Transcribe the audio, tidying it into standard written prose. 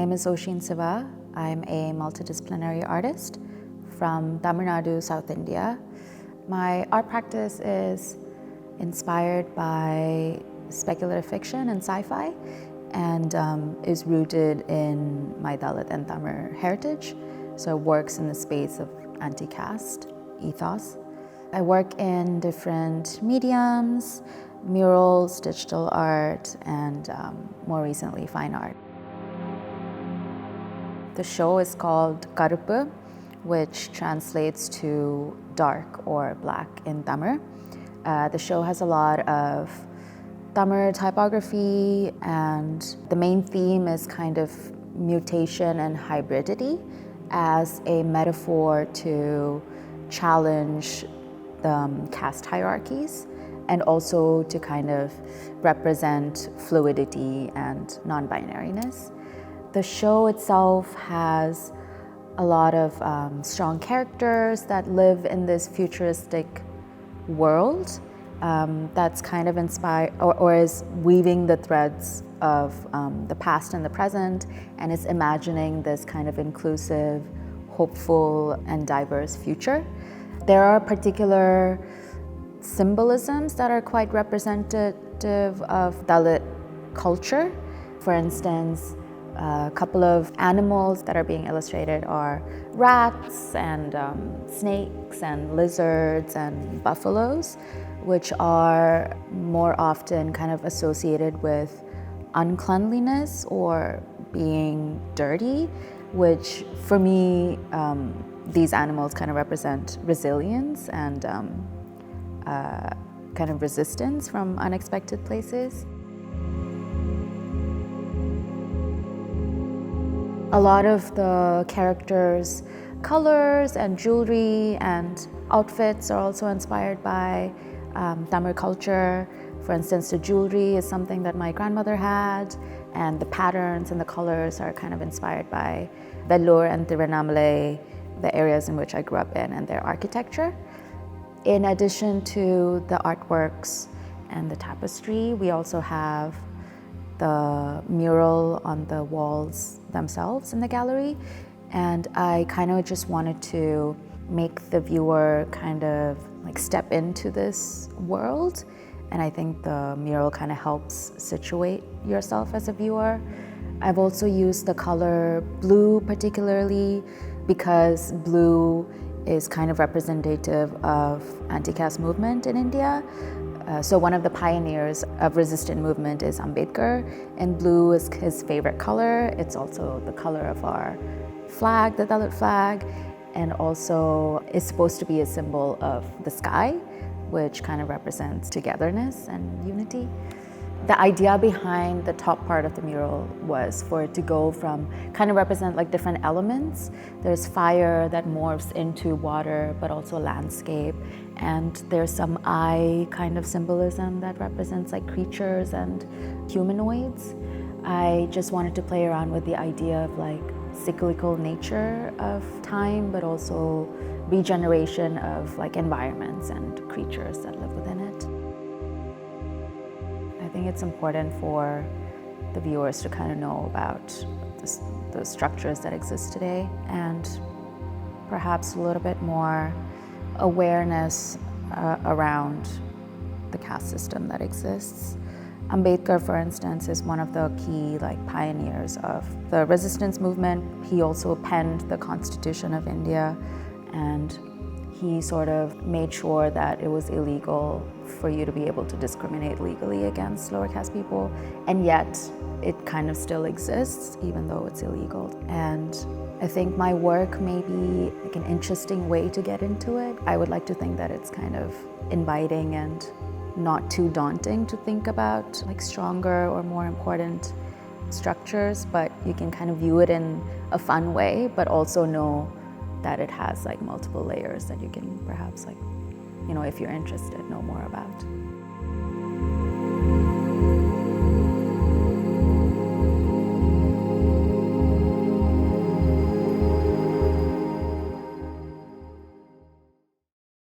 name is Osheen Siva. I'm a multidisciplinary artist from Tamil Nadu, South India. My art practice is inspired by speculative fiction and sci-fi and is rooted in my Dalit and Tamil heritage, so it works in the space of anti-caste ethos. I work in different mediums, murals, digital art, and more recently fine art. The show is called Karuppu, which translates to dark or black in Tamil. The show has a lot of Tamil typography, and the main theme is kind of mutation and hybridity as a metaphor to challenge the caste hierarchies and also to kind of represent fluidity and non-binariness. The show itself has a lot of strong characters that live in this futuristic world that's kind of inspired or is weaving the threads of the past and the present, and is imagining this kind of inclusive, hopeful, and diverse future. There are particular symbolisms that are quite representative of Dalit culture. For instance, a couple of animals that are being illustrated are rats and snakes and lizards and buffaloes, which are more often kind of associated with uncleanliness or being dirty, which for me, these animals kind of represent resilience and kind of resistance from unexpected places. A lot of the characters' colors and jewelry and outfits are also inspired by Tamil culture. For instance, the jewelry is something that my grandmother had, and the patterns and the colors are kind of inspired by Vellore and Tirunnamalai, the areas in which I grew up in, and their architecture. In addition to the artworks and the tapestry, we also have the mural on the walls themselves in the gallery, and I kind of just wanted to make the viewer kind of like step into this world, and I think the mural kind of helps situate yourself as a viewer. I've also used the color blue particularly because blue is kind of representative of anti-caste movement in India. So one of the pioneers of resistant movement is Ambedkar, and blue is his favorite color. It's also the color of our flag, the Dalit flag, and also is supposed to be a symbol of the sky, which kind of represents togetherness and unity. The idea behind the top part of the mural was for it to go from kind of represent like different elements. There's fire that morphs into water, but also landscape. And there's some eye kind of symbolism that represents like creatures and humanoids. I just wanted to play around with the idea of like cyclical nature of time, but also regeneration of like environments and creatures that live within it. I think it's important for the viewers to kind of know about the structures that exist today, and perhaps a little bit more awareness around the caste system that exists. Ambedkar, for instance, is one of the key pioneers of the resistance movement. He also penned the Constitution of India, and he sort of made sure that it was illegal for you to be able to discriminate legally against lower caste people, and yet it kind of still exists even though it's illegal. And I think my work may be like an interesting way to get into it. I would like to think that it's kind of inviting and not too daunting to think about like stronger or more important structures, but you can kind of view it in a fun way, but also know that it has like multiple layers that you can perhaps if you're interested, know more about.